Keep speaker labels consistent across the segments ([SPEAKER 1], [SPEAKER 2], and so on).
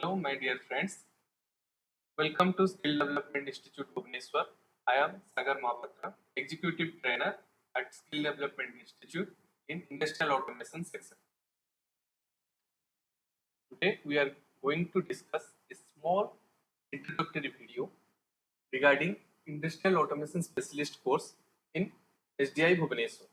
[SPEAKER 1] Hello, my dear friends. Welcome to Skill Development Institute Bhubaneswar. I am Sagar Mahapatra, Executive Trainer at Skill Development Institute in Industrial Automation section. Today, we are going to discuss a small introductory video regarding Industrial Automation Specialist course in SDI Bhubaneswar.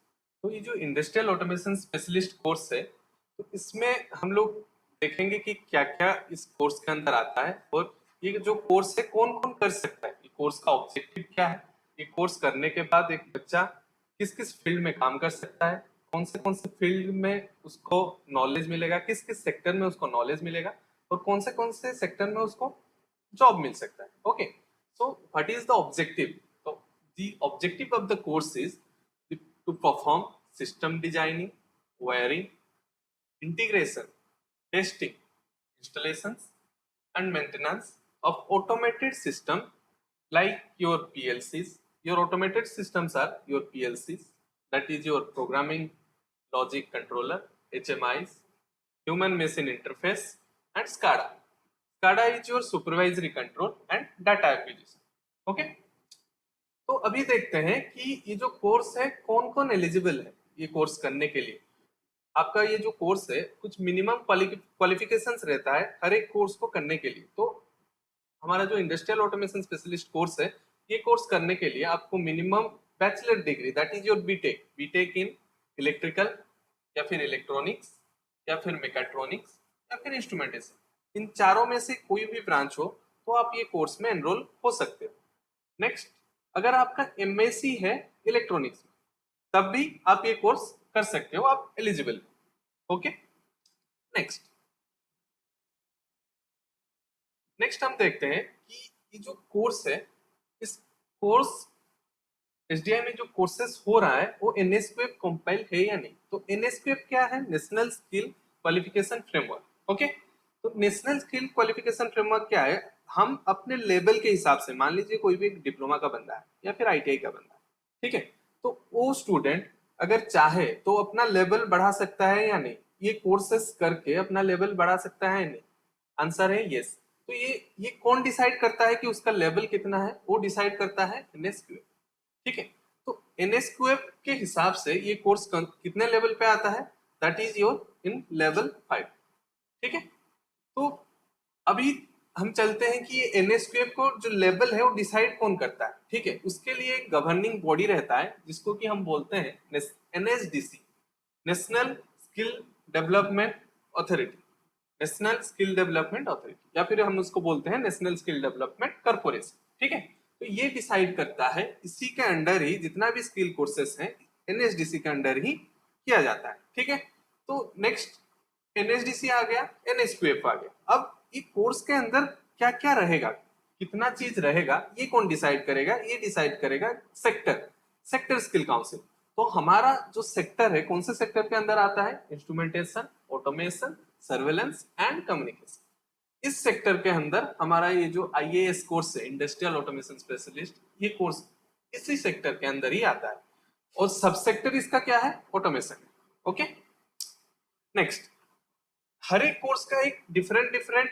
[SPEAKER 1] तो ये जो industrial automation specialist course है, तो इसमें हम लोग देखेंगे कि क्या क्या इस कोर्स के अंदर आता है और ये जो कोर्स है कौन कौन कर सकता है, ये कोर्स का ऑब्जेक्टिव क्या है, ये कोर्स करने के बाद एक बच्चा किस किस फील्ड में काम कर सकता है, कौन से फील्ड में उसको नॉलेज मिलेगा, किस किस सेक्टर में उसको नॉलेज मिलेगा और कौन से सेक्टर में उसको जॉब मिल सकता है. Okay, so what is the objective? तो the objective of the course is to perform system designing, wiring, integration, testing, installations, and maintenance of automated system like your PLCs. Your automated systems are your PLCs, that is your programming logic controller, HMIs, human machine interface, and SCADA. SCADA is your supervisory control and data acquisition. Okay. तो अभी देखते हैं कि ये जो course है कौन कौन एलिजिबल है ये कोर्स करने के लिए. आपका ये जो कोर्स है कुछ मिनिमम क्वालिफिकेशंस रहता है हर एक कोर्स को करने के लिए. तो हमारा जो इंडस्ट्रियल ऑटोमेशन स्पेशलिस्ट कोर्स है, ये कोर्स करने के लिए आपको minimum bachelor degree, that is your BTech in electrical या फिर इलेक्ट्रॉनिक्स या फिर मेकाट्रॉनिक्स या फिर इंस्ट्रूमेंटेशन, इन चारों में से कोई भी ब्रांच हो तो आप ये कोर्स में एनरोल हो सकते हो. नेक्स्ट, अगर आपका एमएससी है इलेक्ट्रॉनिक्स में तब भी आप ये कोर्स कर सकते हो, आप एलिजिबल. ओके, नेक्स्ट हम देखते हैं कि ये जो कोर्स है, इस कोर्स एसडीआई में जो कोर्सेस हो रहा है वो एनएसक्यूएफ कंपाइल है या नहीं. तो एनएसक्यूएफ क्या है? National skill qualification framework. Okay, तो नेशनल स्किल क्वालिफिकेशन फ्रेमवर्क क्या है? हम अपने लेवल के हिसाब से, मान लीजिए कोई भी एक डिप्लोमा का बंदा है या फिर आईटीआई का बंदा है, ठीक है, तो वो स्टूडेंट अगर चाहे तो अपना लेवल बढ़ा सकता है या नहीं, ये कोर्सेस करके अपना लेवल बढ़ा सकता है या नहीं. आंसर है यस. तो ये कौन डिसाइड करता है कि उसका लेवल कितना है? वो डिसाइड करता है एनएसक्यूएफ. ठीक है, तो एनएसक्यूएफ के हिसाब से ये कोर्स कितने लेवल पे आता है? That is your in level 5. ठीक है, तो अभी हम चलते हैं कि ये एनएसक्यूएफ को जो लेवल है वो डिसाइड कौन करता है. ठीक है, उसके लिए एक गवर्निंग बॉडी रहता है जिसको कि हम बोलते हैं NSDC, national skill development authority, national skill development authority, या फिर हम उसको बोलते हैं नेशनल स्किल डेवलपमेंट कॉर्पोरेशन. ठीक है, तो ये डिसाइड करता है, इसी के अंडर ही जितना भी स्किल कोर्सेस हैं एनएसडीसी के अंडर ही किया जाता है. ठीक है, तो नेक्स्ट एनएसडीसी आ गया, एनएसक्यूएफ आ गया. अब ये कोर्स के अंदर क्या क्या रहेगा, कितना चीज रहेगा, ये कौन डिसाइड करेगा? ये डिसाइड करेगा सेक्टर स्किल काउंसिल. तो हमारा जो सेक्टर है कौन से सेक्टर के अंदर आता है? Instrumentation, automation, surveillance and communication. इस सेक्टर के अंदर हमारा ये जो आईएएस कोर्स है, इंडस्ट्रियल ऑटोमेशन स्पेशलिस्ट, ये कोर्स इसी सेक्टर के अंदर ही आता है और सब सेक्टर इसका क्या है? ऑटोमेशन. ओके, नेक्स्ट, हर एक कोर्स का एक डिफरेंट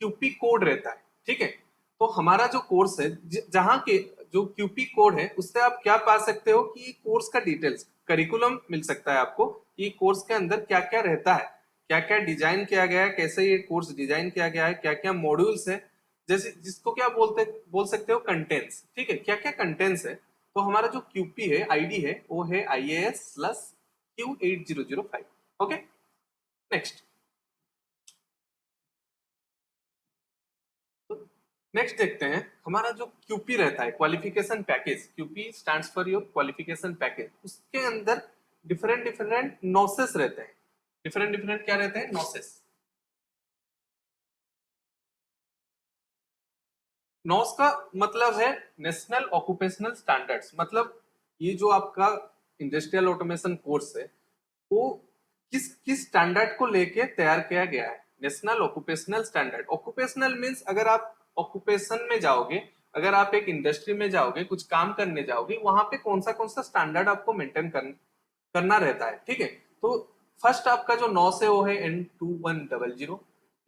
[SPEAKER 1] क्यूपी कोड रहता है. ठीक है, तो हमारा जो कोर्स है जहां के जो क्यूपी कोड है उससे आप क्या पा सकते हो कि कोर्स का डिटेल्स, करिकुलम मिल सकता है आपको कि कोर्स के अंदर क्या क्या रहता है, क्या क्या डिजाइन किया गया है, कैसे ये कोर्स डिजाइन किया गया है, क्या क्या मॉड्यूल्स है, जैसे जिसको क्या बोल सकते हो कंटेंट्स. ठीक है, क्या क्या कंटेंट्स है. तो हमारा जो क्यूपी है, आईडी है, वो है IAS+Q8005. ओके, नेक्स्ट नेक्स्ट देखते हैं हमारा जो क्यूपी रहता है, qualification package. QP stands for your qualification package. उसके अंदर डिफरेंट नोसेस रहते हैं. डिफरेंट क्या रहते हैं? नोसेस. नॉस का मतलब है नेशनल ऑक्यूपेशनल स्टैंडर्ड्स. मतलब ये जो आपका इंडस्ट्रियल ऑटोमेशन कोर्स है वो किस स्टैंडर्ड को लेके तैयार किया गया है? National occupational standard. Occupational means अगर आप ऑक्यूपेशन में जाओगे, अगर आप एक इंडस्ट्री में जाओगे, कुछ काम करने जाओगे, वहां पे कौन सा स्टैंडर्ड आपको मेंटेन करना रहता है. ठीक है, तो फर्स्ट आपका जो नॉस है वो है N2100,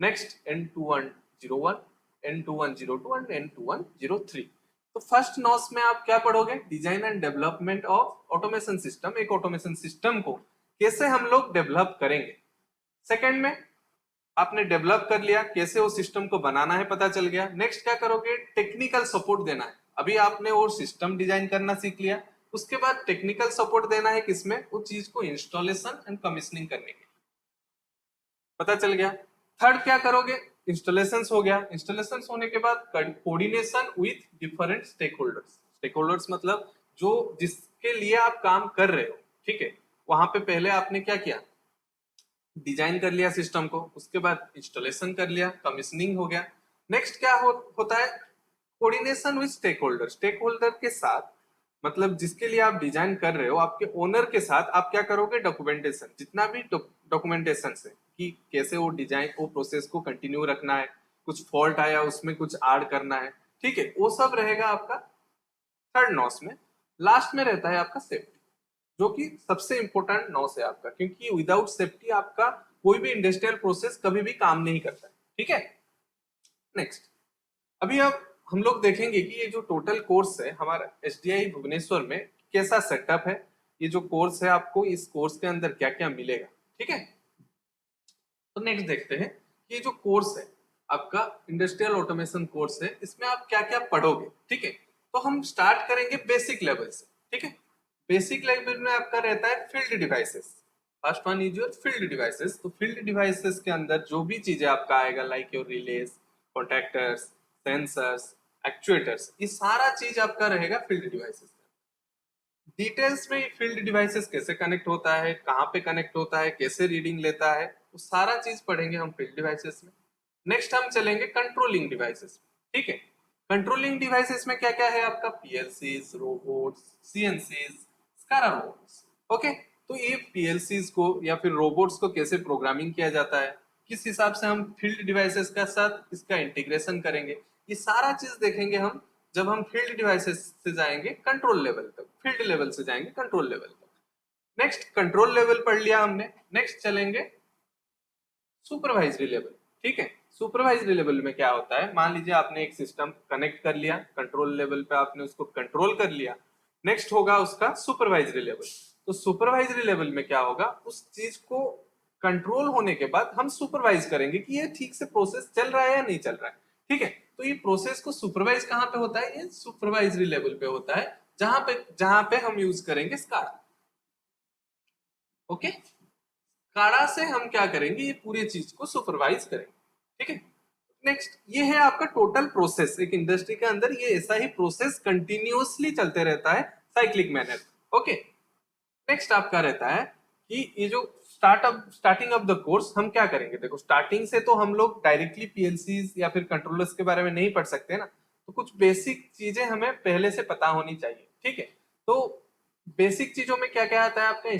[SPEAKER 1] next N21 N2101, N2102 and N2103। तो फर्स्ट नॉस में आप क्या पढ़ोगे? Design and development of automation system. एक ऑटोमेशन सिस्टम को कैसे हम लोग डेवलप करेंगे। सेकंड में आपने डेवलप कर लिया, कैसे वो सिस्टम को बनाना है पता चल गया। नेक्स्ट क्या करोगे? टेक्निकल सपोर्ट देना है। अभी आपने वो सिस्टम डिजाइन करना सीख लिया, उसके बाद टेक्निकल सपोर्ट देना है किसमें? वो चीज को इंस्टॉलेशन एंड कमीशनिंग करने के, पता चल गया। थर्ड क्या करोगे? इंस्टॉलेशन हो गया। इंस्टॉलेशन होने के बाद coordination with different stakeholders. Stakeholders मतलब जो जिसके लिए आप काम कर रहे हो, ठीक है। वहां पे पहले आपने क्या किया? डिजाइन कर लिया सिस्टम को, उसके बाद इंस्टॉलेशन कर लिया, कमीशनिंग हो गया। नेक्स्ट क्या होता है? Coordination with stakeholder. Stakeholder के साथ मतलब जिसके लिए आप डिजाइन कर रहे हो, आपके ओनर के साथ आप क्या करोगे? डॉक्यूमेंटेशन, जितना भी डॉक्यूमेंटेशन है कि कैसे वो डिजाइन वो प्रोसेस को कंटिन्यू रखना है, कुछ फॉल्ट आया उसमें कुछ ऐड करना है, ठीक है, वो सब रहेगा आपका थर्ड नॉस में। लास्ट में रहता है आपका सेफ्टी, जो कि सबसे इंपॉर्टेंट नॉस है आपका, क्योंकि विदाउट सेफ्टी आपका कोई भी इंडस्ट्रियल प्रोसेस कभी भी काम नहीं करता है, ठीक है। नेक्स्ट, अभी अब हम लोग देखेंगे कि ये जो टोटल कोर्स है हमारा एसडीआई भुवनेश्वर में कैसा सेटअप है। ये जो कोर्स है आपको इस कोर्स के अंदर क्या क्या मिलेगा, ठीक है। तो नेक्स्ट देखते हैं ये जो कोर्स है आपका इंडस्ट्रियल ऑटोमेशन कोर्स है, इसमें आप क्या क्या पढ़ोगे, ठीक है। तो हम स्टार्ट करेंगे बेसिक लेवल से, ठीक है। बेसिक लेवल में आपका रहता है field devices. First one is your field devices. तो फील्ड डिवाइसेस के अंदर जो भी चीजें आपका आएगा like your release, contactors, sensors, actuators, ये सारा चीज आपका रहेगा फील्ड डिवाइसेस। डिटेल्स में फील्ड डिवाइसेस कैसे कनेक्ट होता है, कहाँ पे कनेक्ट होता है, कैसे रीडिंग लेता है, वो सारा चीज पढ़ेंगे हम फील्ड डिवाइसेस में। नेक्स्ट हम चलेंगे कंट्रोलिंग डिवाइसेस, ठीक है। कंट्रोलिंग डिवाइसेस में क्या क्या है आपका? PLCs, robots, CNCs, SCARA robots, okay. तो ये पीएलसीज को या फिर रोबोट्स को कैसे प्रोग्रामिंग किया जाता है, किस हिसाब से हम फील्ड डिवाइसेस का साथ इसका इंटीग्रेशन करेंगे, ये सारा चीज देखेंगे हम जब हम फील्ड डिवाइसेस से जाएंगे कंट्रोल लेवल तक, फील्ड लेवल से जाएंगे कंट्रोल लेवल तक। नेक्स्ट कंट्रोल लेवल पढ़ लिया हमने, नेक्स्ट चलेंगे सुपरवाइजरी लेवल, ठीक है। सुपरवाइजरी लेवल में क्या होता है? मान लीजिए आपने एक सिस्टम कनेक्ट कर लिया, कंट्रोल लेवल पे आपने उसको कंट्रोल कर लिया। नेक्स्ट होगा उसका सुपरवाइजरी लेवल। तो सुपरवाइजरी लेवल में क्या होगा? उस चीज को कंट्रोल होने के बाद हम सुपरवाइज करेंगे कि ये ठीक से प्रोसेस चल रहा है या नहीं चल रहा है, ठीक है। तो ये प्रोसेस को सुपरवाइज कहाँ पे होता है? ये सुपरवाइजरी लेवल पे होता है, जहां पे हम यूज करेंगे स्काडा, ओके। स्काडा से हम क्या करेंगे? ये पूरी चीज को सुपरवाइज करेंगे, ठीक है। नेक्स्ट, ये है आपका टोटल प्रोसेस। एक इंडस्ट्री के अंदर ये ऐसा ही प्रोसेस कंटिन्यूअसली चलते रहता है, साइक्लिक मैनर, ओके। नेक्स्ट आपका रहता है कि ये जो स्टार्टिंग ऑफ द कोर्स हम क्या करेंगे? देखो, स्टार्टिंग से तो हम लोग डायरेक्टली पीएलसीज या फिर कंट्रोलर्स के बारे में नहीं पढ़ सकते ना, तो कुछ बेसिक चीजें हमें पहले से पता होनी चाहिए, ठीक है। तो बेसिक चीजों में क्या क्या आता है आपका?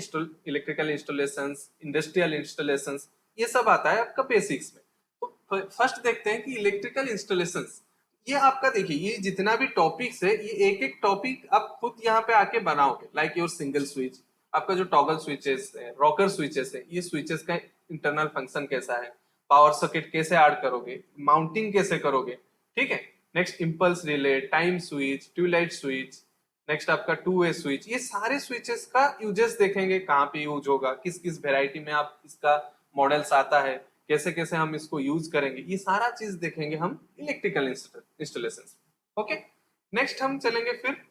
[SPEAKER 1] इलेक्ट्रिकल इंस्टॉलेशंस, इंडस्ट्रियल इंस्टॉलेशंस, ये सब आता है आपका बेसिक्स में। तो फर्स्ट देखते हैं कि इलेक्ट्रिकल इंस्टॉलेशंस, ये आपका देखिए, ये जितना भी टॉपिक्स है ये एक एक टॉपिक आप खुद यहाँ पे आके बनाओगे, लाइक योर सिंगल स्विच, आपका जो टॉगल स्विचेस है, रॉकर स्विचेस है, ये स्विचेस का इंटरनल फंक्शन कैसा है, पावर सॉकेट कैसे ऐड करोगे, माउंटिंग कैसे करोगे, ठीक है। Next impulse relay, time switch, tubelight switch, next आपका टू वे स्विच, ये सारे स्विचेस का यूजेस देखेंगे, कहाँ पे यूज होगा, किस किस वेराइटी में आप इसका मॉडल्स आता है, कैसे कैसे हम इसको यूज करेंगे, ये सारा चीज देखेंगे हम इलेक्ट्रिकल इंस्टॉलेशन, ओके। नेक्स्ट हम चलेंगे फिर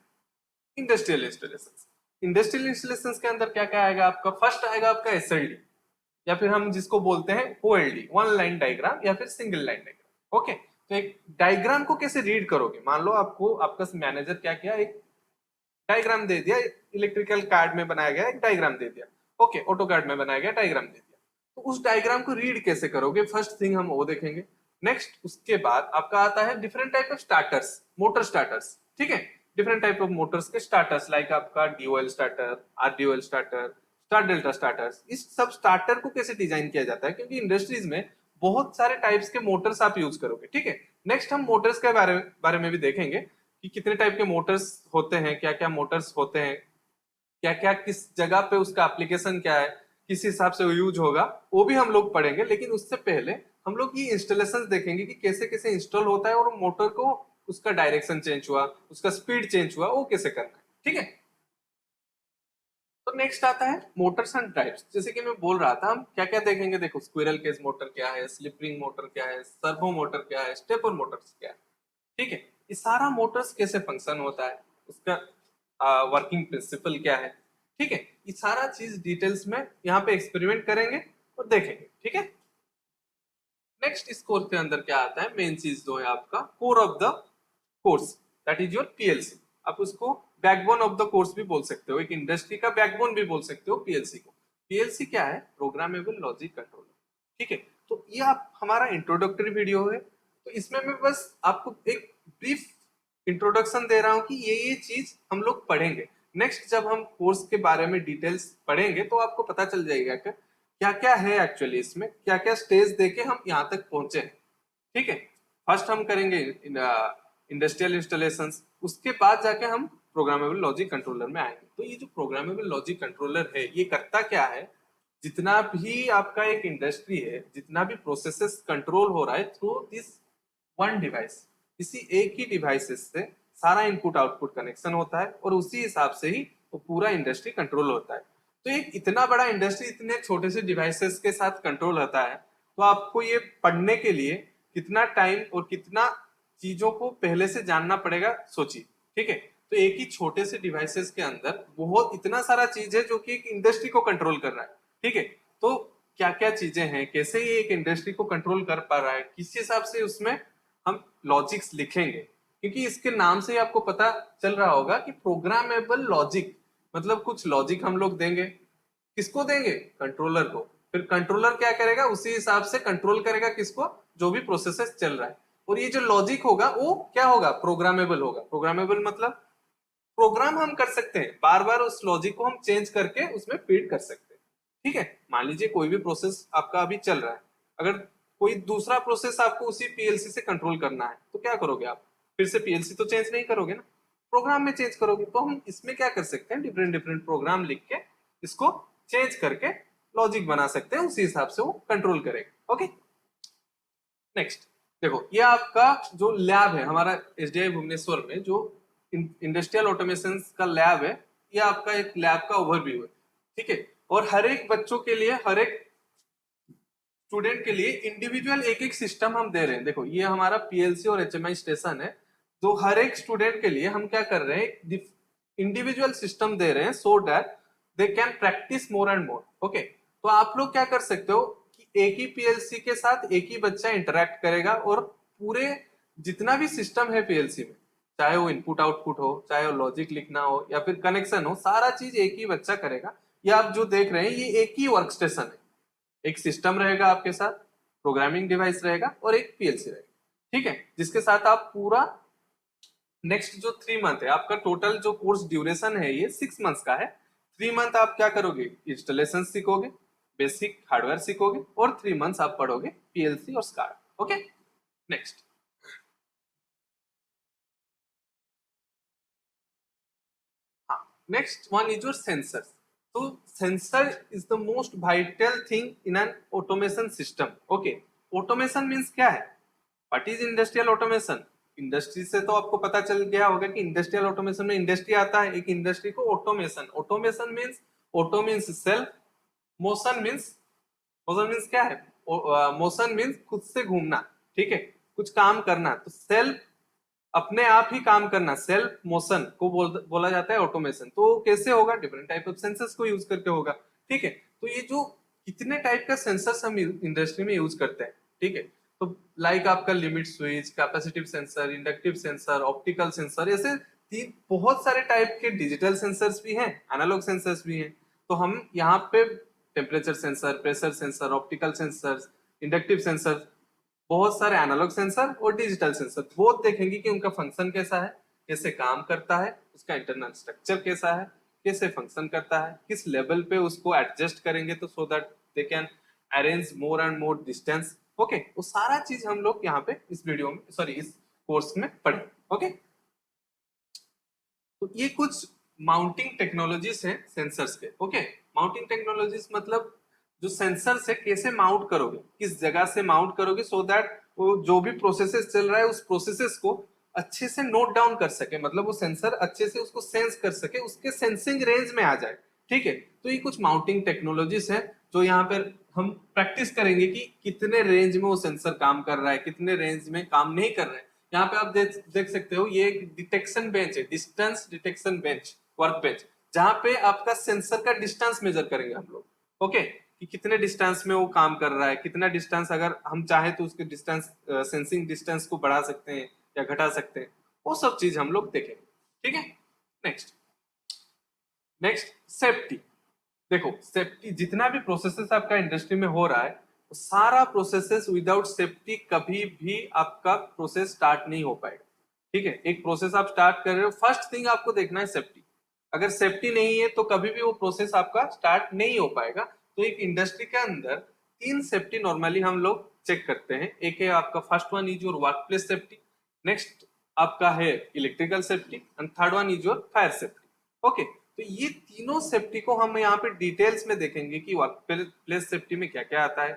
[SPEAKER 1] इंडस्ट्रियल इंस्टॉलेशन। इंडस्ट्रियल इंस्टॉलेशन के अंदर क्या क्या आएगा आपका? फर्स्ट आएगा आपका एसएलडी, या फिर हम जिसको बोलते हैं ओएलडी, वन लाइन डायग्राम या फिर सिंगल लाइन डायग्राम, ओके। तो एक डायग्राम को कैसे रीड करोगे? मान लो आपको आपका मैनेजर क्या किया, एक डायग्राम दे दिया, इलेक्ट्रिकल कार्ड में बनाया गया एक डायग्राम दे दिया, ओके, ऑटो कार्ड में बनाया गया डायग्राम दे दिया। तो उस डायग्राम को रीड कैसे करोगे? फर्स्ट थिंग हम वो देखेंगे। नेक्स्ट उसके बाद आपका आता है different type of starters, motor starters, ठीक है। डिफरेंट टाइप ऑफ मोटर्स के स्टार्टर्स, लाइक आपका DOL starter, RDOL starter, star delta starters, इस सब स्टार्टर को कैसे डिजाइन किया जाता है, क्योंकि इंडस्ट्रीज में बहुत सारे टाइप्स के मोटर्स आप यूज करोगे, ठीक है। नेक्स्ट हम मोटर्स के बारे में भी देखेंगे कि कितने टाइप के मोटर्स होते हैं, क्या क्या मोटर्स होते हैं, क्या क्या किस जगह पे उसका एप्लीकेशन क्या है, किस हिसाब से वो यूज होगा, वो भी हम लोग पढ़ेंगे। लेकिन उससे पहले हम लोग ये इंस्टॉलेशन देखेंगे कि कैसे कैसे इंस्टॉल होता है और मोटर को उसका डायरेक्शन चेंज हुआ, उसका स्पीड चेंज हुआ, वो कैसे करना है। ठीक है, तो नेक्स्ट आता है मोटर्स एंड ड्राइव्स। जैसे कि मैं बोल रहा था, हम क्या क्या देखेंगे, देखो स्क्विरल केज मोटर क्या है, स्लिप रिंग मोटर क्या है, सर्वो मोटर क्या है, स्टेपर मोटर्स क्या है। ठीक है, ये सारा मोटर्स कैसे फंक्शन होता है, उसका वर्किंग प्रिंसिपल क्या है। ठीक है, ये सारा चीज डिटेल्स में यहाँ पे एक्सपेरिमेंट करेंगे और देखेंगे। ठीक है, नेक्स्ट इस कोर्स के अंदर क्या आता है, मेन चीज जो है आपका core of the course, that is your PLC. आप उसको बैकबोन ऑफ द कोर्स भी बोल सकते हो, एक इंडस्ट्री का बैकबोन भी बोल सकते हो पीएलसी को। पीएलसी क्या है, प्रोग्रामेबल लॉजिक कंट्रोलर। ठीक है, तो ये आप हमारा इंट्रोडक्टरी वीडियो है, तो इसमें मैं बस आपको एक ब्रीफ इंट्रोडक्शन दे रहा हूँ कि ये चीज हम लोग पढ़ेंगे। नेक्स्ट जब हम कोर्स के बारे में डिटेल्स पढ़ेंगे तो आपको पता चल जाएगा कि क्या क्या है एक्चुअली, इसमें क्या क्या स्टेज देके हम यहाँ तक पहुंचे हैं। ठीक है, फर्स्ट हम करेंगे इंडस्ट्रियल इंस्टॉलेशन, उसके बाद जाके हम प्रोग्रामेबल लॉजिक कंट्रोलर में आएंगे। तो ये जो प्रोग्रामेबल लॉजिक कंट्रोलर है, ये करता क्या है, जितना भी आपका एक इंडस्ट्री है, जितना भी प्रोसेसेस कंट्रोल हो रहा है थ्रू दिस वन डिवाइस, इसी एक ही डिवाइसेस से सारा इनपुट आउटपुट कनेक्शन होता है और उसी हिसाब से ही वो पूरा इंडस्ट्री कंट्रोल होता है। तो एक इतना बड़ा इंडस्ट्री इतने छोटे से डिवाइसेस के साथ कंट्रोल होता है, तो आपको ये पढ़ने के लिए कितना टाइम और कितना चीजों को पहले से जानना पड़ेगा, सोचिए। ठीक है, तो एक ही छोटे से डिवाइसेस के अंदर बहुत इतना सारा चीज है जो कि एक इंडस्ट्री को कंट्रोल कर रहा है। ठीक है, तो क्या क्या चीजें हैं, कैसे ये एक इंडस्ट्री को कंट्रोल कर पा रहा है, किस हिसाब से उसमें हम लॉजिक्स लिखेंगे। क्योंकि इसके नाम से ही आपको पता चल रहा होगा कि प्रोग्रामेबल लॉजिक, मतलब कुछ लॉजिक हम लोग देंगे, किसको देंगे, कंट्रोलर को। फिर कंट्रोलर क्या करेगा, उसी हिसाब से कंट्रोल करेगा किसको, जो भी प्रोसेसेस चल रहा है। और ये जो लॉजिक होगा वो क्या होगा, प्रोग्रामेबल होगा। प्रोग्रामेबल मतलब प्रोग्राम हम कर सकते हैं, बार बार उस लॉजिक को हम चेंज करके उसमें फीड कर सकते हैं। ठीक है, मान लीजिए कोई भी प्रोसेस आपका अभी चल रहा है, अगर कोई दूसरा प्रोसेस आपको उसी पीएलसी से कंट्रोल करना है तो क्या करोगे आप, फिर से पीएलसी तो चेंज नहीं करोगे ना, प्रोग्राम में चेंज करोगे। तो हम इसमें क्या कर सकते हैं, डिफरेंट डिफरेंट प्रोग्राम लिख के इसको चेंज करके लॉजिक बना सकते हैं, उसी हिसाब से वो कंट्रोल करेगा। ओके, नेक्स्ट देखो, ये आपका जो लैब है हमारा एसडीआई भुवनेश्वर में, जो इंडस्ट्रियल ऑटोमेशन का लैब है, ये आपका एक लैब का ओवरव्यू है। ठीक है, और हर एक बच्चों के लिए, हर एक स्टूडेंट के लिए इंडिविजुअल एक एक सिस्टम हम दे रहे हैं। देखो ये हमारा पीएलसी और एचएमआई स्टेशन है, तो हर एक स्टूडेंट के लिए हम क्या कर रहे हैं, इंडिविजुअल सिस्टम दे रहे हैं, so that they can practice more and more. Okay, तो आप लोग क्या कर सकते हो कि एक ही पीएलसी के साथ एक ही बच्चा इंटरेक्ट करेगा और पूरे जितना भी सिस्टम है पीएलसी में, चाहे वो इनपुट आउटपुट हो, चाहे वो लॉजिक लिखना हो या फिर कनेक्शन हो, सारा चीज एक ही बच्चा करेगा। ये आप जो देख रहे हैं, ये एक ही वर्क स्टेशन है, एक सिस्टम रहेगा आपके साथ, प्रोग्रामिंग डिवाइस रहेगा और एक पीएलसी रहेगा। ठीक है, जिसके साथ आप पूरा नेक्स्ट जो 3 मंथ है आपका, टोटल जो कोर्स ड्यूरेशन है ये 6 मंथ्स का है। 3 मंथ आप क्या करोगे, इंस्टॉलेशन सीखोगे, बेसिक हार्डवेयर सीखोगे, और 3 मंथ्स आप पढ़ोगे पीएलसी और स्काडा। ओके, नेक्स्ट, हाँ, next one is your sensor. तो sensor is the most vital thing in an automation system. Okay, automation means क्या है, what is industrial automation. Industry से तो आपको पता चल गया होगा कि इंडस्ट्रियल ऑटोमेशन में इंडस्ट्री आता है, एक इंडस्ट्री को automation, automation means, auto means self, motion means, motion means क्या है, मोशन मीन्स खुद से घूमना। ठीक है, कुछ काम करना, तो सेल्फ अपने आप ही काम करना, सेल्फ मोशन को बोला जाता है ऑटोमेशन। तो कैसे होगा, डिफरेंट टाइप ऑफ सेंसर्स को यूज करके होगा। ठीक है, तो ये जो कितने टाइप का सेंसर्स हम इंडस्ट्री में यूज करते हैं। ठीक है, तो लाइक आपका limit switch, capacitive sensor, inductive sensor, optical sensor, ऐसे तीन बहुत सारे टाइप के डिजिटल सेंसर्स भी हैं, एनालॉग सेंसर्स भी हैं। तो हम यहाँ पे temperature sensor, pressure sensor, optical sensor, inductive sensor, बहुत सारे एनालॉग सेंसर और डिजिटल सेंसर, बहुत देखेंगे कि उनका फंक्शन कैसा है, कैसे काम करता है, उसका इंटरनल स्ट्रक्चर कैसा है, कैसे फंक्शन करता है, किस लेवल पे उसको एडजस्ट करेंगे तो so that they can arrange more and more distance. Okay, वो सारा चीज हम लोग यहाँ पे इस वीडियो में, सॉरी इस कोर्स में पढ़े। ओके, तो ये कुछ माउंटिंग टेक्नोलॉजीज हैं सेंसर्स के। ओके, माउंटिंग टेक्नोलॉजीज मतलब जो सेंसर से कैसे माउंट करोगे, किस जगह से माउंट करोगे, सो दैट वो जो भी प्रोसेसेस चल रहा है उस प्रोसेसेस को अच्छे से नोट डाउन कर सके, मतलब वो सेंसर अच्छे से उसको सेंस कर सके, उसके सेंसिंग रेंज में आ जाए। ठीक है, तो ये कुछ माउंटिंग टेक्नोलॉजीज है जो यहाँ पर हम प्रैक्टिस करेंगे कि कितने रेंज में वो सेंसर काम कर रहा है, कितने रेंज में काम नहीं कर रहा है। यहाँ पे आप देख सकते हो, ये एक डिटेक्शन बेंच है, distance detection bench, work bench, जहाँ पे आपका सेंसर का डिस्टेंस मेजर करेंगे हम लोग। ओके, कि कितने डिस्टेंस में वो काम कर रहा है, कितना डिस्टेंस, अगर हम चाहे तो उसके डिस्टेंस, सेंसिंग डिस्टेंस को बढ़ा सकते हैं या घटा सकते हैं, वो सब चीज हम लोग देखेंगे। ठीक है, नेक्स्ट नेक्स्ट सेफ्टी। देखो, सेफ्टी जितना भी प्रोसेसेस आपका इंडस्ट्री में हो रहा है, वो सारा प्रोसेसेस विदाउट सेफ्टी कभी भी आपका प्रोसेस स्टार्ट नहीं हो पाएगा। ठीक है, एक प्रोसेस आप स्टार्ट कर रहे हो, फर्स्ट थिंग आपको देखना है सेफ्टी। अगर सेफ्टी नहीं है तो कभी भी वो प्रोसेस आपका स्टार्ट नहीं हो पाएगा। तो एक इंडस्ट्री के अंदर तीन सेफ्टी नॉर्मली हम लोग चेक करते हैं। एक है आपका, first one is your work place safety, next आपका है electrical safety, and third one is your fire safety. Okay, तो ये तीनों सेफ्टी को हम यहाँ पे डिटेल्स में देखेंगे कि वर्क प्लेस सेफ्टी में क्या क्या आता है,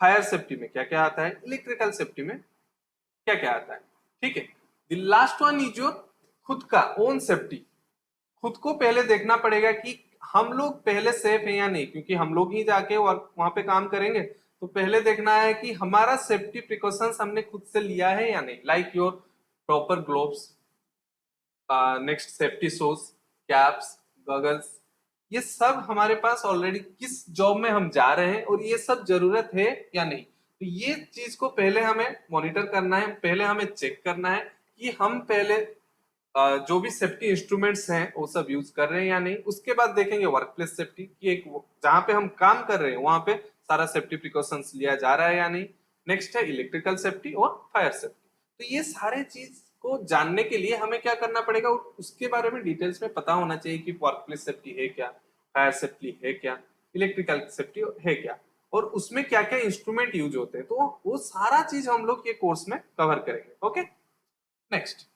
[SPEAKER 1] फायर सेफ्टी में क्या क्या आता है, इलेक्ट्रिकल सेफ्टी में क्या क्या आता है। ठीक है, the last one is your खुद का ओन सेफ्टी। खुद को पहले देखना पड़ेगा कि हम लोग पहले सेफ है या नहीं, क्योंकि हम लोग ही जाके वहां पे काम करेंगे। तो पहले देखना है कि हमारा सेफ्टी प्रिकॉशंस हमने खुद से लिया है या नहीं, like your proper gloves, next safety shoes, caps, goggles, ये सब हमारे पास ऑलरेडी किस जॉब में हम जा रहे हैं और ये सब जरूरत है या नहीं। तो ये चीज को पहले हमें मॉनिटर करना है, पहले हमें चेक करना है कि हम पहले जो भी सेफ्टी इंस्ट्रूमेंट्स हैं वो सब यूज कर रहे हैं या नहीं। उसके बाद देखेंगे वर्क प्लेस सेफ्टी की, एक जहां पे हम काम कर रहे हैं वहां पे सारा सेफ्टी प्रिकॉशंस लिया जा रहा है या नहीं। नेक्स्ट है इलेक्ट्रिकल सेफ्टी और फायर सेफ्टी। तो ये सारे चीज को जानने के लिए हमें क्या करना पड़ेगा, उसके बारे में डिटेल्स में पता होना चाहिए कि वर्क प्लेस सेफ्टी है क्या, फायर सेफ्टी है क्या, इलेक्ट्रिकल सेफ्टी है क्या, और उसमें क्या क्या इंस्ट्रूमेंट यूज होते हैं। तो वो सारा चीज हम लोग ये कोर्स में कवर करेंगे। ओके, नेक्स्ट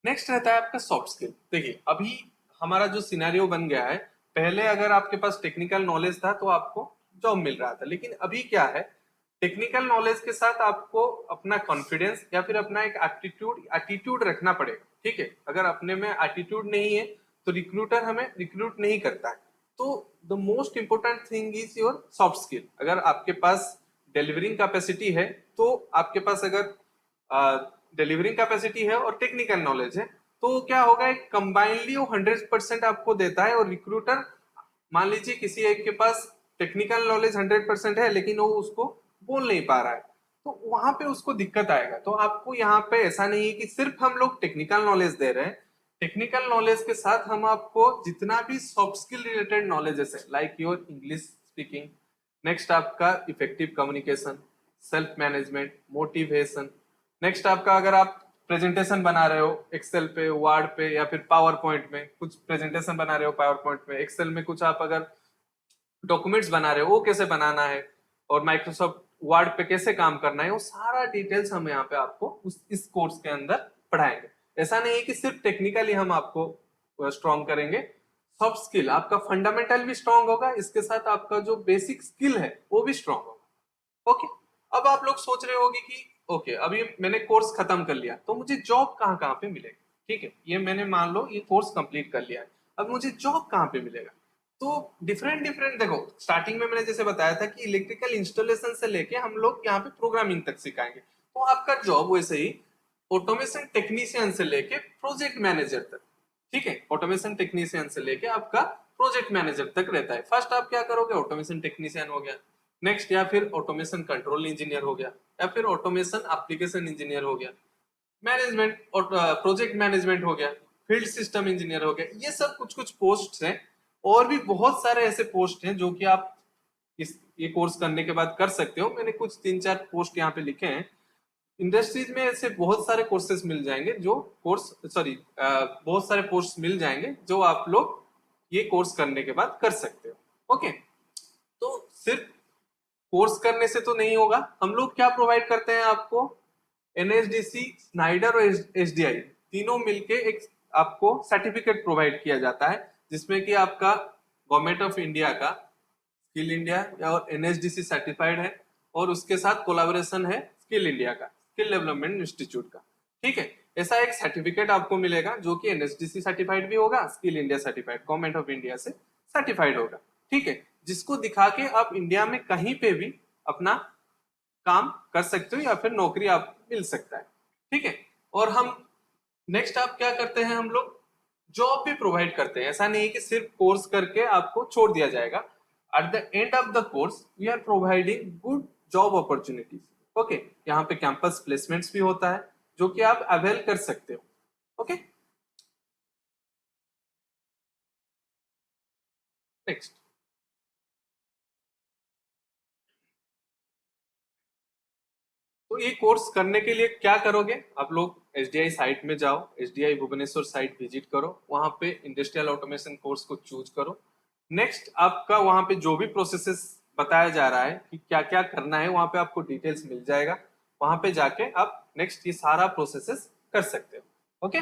[SPEAKER 1] नेक्स्ट रहता है आपका सॉफ्ट स्किल। देखिए, अभी हमारा जो सिनेरियो बन गया है, पहले अगर आपके पास टेक्निकल नॉलेज था तो आपको जॉब मिल रहा था, लेकिन अभी क्या है, टेक्निकल नॉलेज के साथ आपको अपना कॉन्फिडेंस या फिर अपना एक एटीट्यूड रखना पड़ेगा। ठीक है, अगर अपने में एटीट्यूड नहीं है तो रिक्रूटर हमें रिक्रूट नहीं करता है। तो the most important thing is your soft skill. अगर आपके पास डिलीवरिंग कैपेसिटी है, तो आपके पास अगर डिलीवरिंग कैपेसिटी है और टेक्निकल नॉलेज है, तो क्या होगा, एक कंबाइनली वो 100% आपको देता है। और रिक्रूटर, मान लीजिए किसी एक के पास टेक्निकल नॉलेज 100% है लेकिन वो उसको बोल नहीं पा रहा है, तो वहां पे उसको दिक्कत आएगा। तो आपको यहाँ पे ऐसा नहीं है कि सिर्फ हम लोग टेक्निकल नॉलेज दे रहे हैं, टेक्निकल नॉलेज के साथ हम आपको जितना भी सॉफ्ट स्किल रिलेटेड नॉलेजेस है, like your English speaking, next आपका effective communication, self management, motivation, next आपका अगर आप प्रेजेंटेशन बना रहे हो एक्सेल पे, वर्ड पे, या फिर पावर पॉइंट में कुछ प्रेजेंटेशन बना रहे हो, पावर पॉइंट में, एक्सेल में कुछ आप अगर डॉक्यूमेंट्स बना रहे हो, वो कैसे बनाना है, और माइक्रोसॉफ्ट वर्ड पे कैसे काम करना है, वो सारा डिटेल्स हम यहाँ पे आपको इस कोर्स के अंदर पढ़ाएंगे। ऐसा नहीं है कि सिर्फ टेक्निकली हम आपको स्ट्रॉन्ग करेंगे, सॉफ्ट स्किल आपका फंडामेंटल भी स्ट्रॉन्ग होगा, इसके साथ आपका जो बेसिक स्किल है वो भी स्ट्रॉन्ग होगा। ओके, अब आप लोग सोच रहे होंगे कि ओके, अभी मैंने कोर्स खत्म कर लिया तो मुझे जॉब कहाँ कहाँ पे मिलेगी। ठीक है, ये मैंने मान लो ये कोर्स कंप्लीट कर लिया है, अब मुझे जॉब कहाँ पे मिलेगा। तो डिफरेंट डिफरेंट, देखो स्टार्टिंग में मैंने जैसे बताया था कि इलेक्ट्रिकल इंस्टॉलेशन से लेके हम लोग यहाँ पे प्रोग्रामिंग तक सिखाएंगे। तो आपका जॉब वैसे ही ऑटोमेशन टेक्नीशियन से लेके प्रोजेक्ट मैनेजर तक, ठीक है, ऑटोमेशन टेक्नीशियन से लेके आपका प्रोजेक्ट मैनेजर तक रहता है। फर्स्ट आप क्या करोगे, ऑटोमेशन टेक्नीशियन हो गया, नेक्स्ट या फिर ऑटोमेशन कंट्रोल इंजीनियर हो गया, या फिर ऑटोमेशन एप्लीकेशन इंजीनियर हो गया, मैनेजमेंट और प्रोजेक्ट मैनेजमेंट हो गया, फील्ड सिस्टम इंजीनियर हो गया। ये सब कुछ कुछ पोस्ट हैं, और भी बहुत सारे ऐसे पोस्ट हैं जो कि आप ये कोर्स करने के बाद कर सकते हो। मैंने कुछ 3-4 पोस्ट यहाँ पे लिखे हैं। इंडस्ट्रीज में ऐसे बहुत सारे कोर्सेज मिल जाएंगे, जो कोर्स सॉरी बहुत सारे पोस्ट मिल जाएंगे जो आप लोग ये कोर्स करने के बाद कर सकते हो। ओके, तो सिर्फ कोर्स करने से तो नहीं होगा, हम लोग क्या प्रोवाइड करते हैं आपको, एनएसडीसी, स्नाइडर और एसडीआई तीनों मिलके एक आपको सर्टिफिकेट प्रोवाइड किया जाता है, जिसमें कि आपका गवर्नमेंट ऑफ इंडिया का स्किल इंडिया और एनएसडीसी सर्टिफाइड है, और उसके साथ कोलैबोरेशन है स्किल इंडिया का, स्किल डेवलपमेंट इंस्टीट्यूट का। ठीक है, ऐसा एक सर्टिफिकेट आपको मिलेगा जो कि एनएसडीसी सर्टिफाइड भी होगा, skill India certified, government of India से सर्टिफाइड होगा। ठीक है, जिसको दिखा के आप इंडिया में कहीं पे भी अपना काम कर सकते हो या फिर नौकरी आप मिल सकता है। ठीक है, और हम नेक्स्ट आप क्या करते हैं, हम लोग जॉब भी प्रोवाइड करते हैं। ऐसा नहीं है कि सिर्फ कोर्स करके आपको छोड़ दिया जाएगा। At the end of the course we are providing good job opportunities. Okay, यहाँ पे कैंपस प्लेसमेंट्स भी होता है जो कि आप अवेल कर सकते हो। Okay, next. तो ये कोर्स करने के लिए क्या करोगे, आप लोग एसडीआई साइट में जाओ, एसडीआई भुवनेश्वर साइट विजिट करो, वहां पे इंडस्ट्रियल ऑटोमेशन कोर्स को चूज करो। नेक्स्ट आपका वहां पे जो भी प्रोसेसेस बताया जा रहा है कि क्या क्या करना है, वहां पे आपको डिटेल्स मिल जाएगा। वहां पे जाके आप नेक्स्ट ये सारा प्रोसेसेस कर सकते हो। ओके।